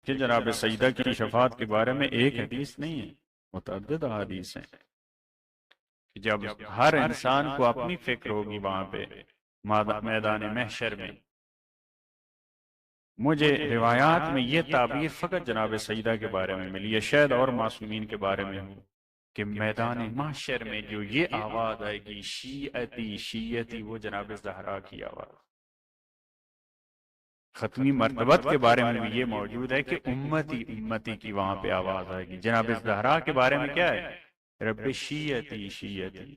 کہ جناب سیدہ کی شفاعت کے بارے میں ایک حدیث نہیں ہے، متعدد احادیث ہیں کہ جب ہر انسان کو اپنی فکر ہوگی وہاں پہ میدان محشر میں. مجھے روایات میں یہ تعبیر فقط جناب سیدہ کے بارے میں ملی ہے، شاید اور معصومین کے بارے میں ہو، کہ میدان محشر میں جو یہ آواز آئے گی شیعتی شیعتی، وہ جناب زہرا کی آواز. ختمی مرتبت کے بارے میں بھی یہ موجود ہے کہ امتی امتی کی وہاں پہ آواز آئے گی. جناب زہرا کے بارے میں کیا ہے؟ رب شیعتی شیعتی.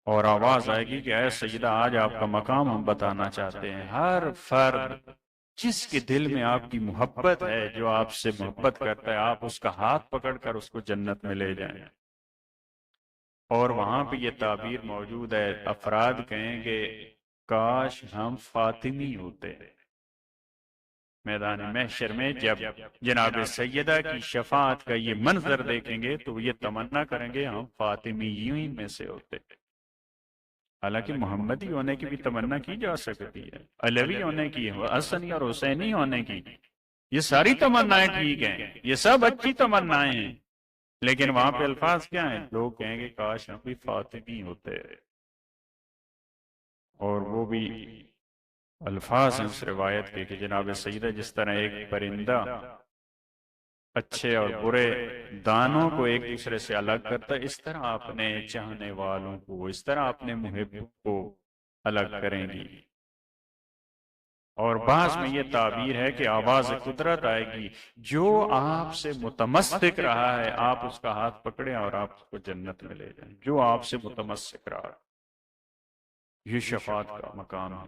اور آواز آئے گی کہ اے سیدہ آج آپ کا مقام ہم بتانا چاہتے ہیں. ہر فرد جس کے دل میں آپ کی محبت ہے، جو آپ سے محبت کرتا ہے، آپ اس کا ہاتھ پکڑ کر اس کو جنت میں لے جائیں. اور وہاں پہ یہ تعبیر موجود ہے، افراد کہیں کہ کاش ہم فاطمی ہوتے. میدان محشر میں جب جناب سیدہ کی شفاعت کا یہ منظر دیکھیں گے تو یہ تمنا کریں گے ہم فاطمیین میں سے ہوتے. حالانکہ محمدی ہونے کی بھی تمنا کی جا سکتی ہے، علوی ہونے کی، حسنی اور حسینی ہونے کی، یہ ساری تمنائیں ٹھیک ہیں، یہ سب اچھی تمنائیں ہیں، لیکن وہاں پہ الفاظ کیا ہیں؟ لوگ کہیں گے کاش ہم بھی فاطمی ہوتے. اور وہ بھی الفاظ ہیں اس روایت کے کہ جناب سیدہ جس طرح ایک پرندہ اچھے اور برے دانوں کو ایک دوسرے سے الگ کرتا ہے، اس طرح اپنے چاہنے والوں کو، اس طرح اپنے محب کو الگ کریں گی. اور بعض میں یہ تعبیر ہے کہ آواز قدرت آئے گی، جو آپ سے متمسک رہا ہے آپ اس کا ہاتھ پکڑیں اور آپ اس کو جنت میں لے جائیں. جو آپ سے متمسک رہا، یہ شفاعت کا مقام ہے.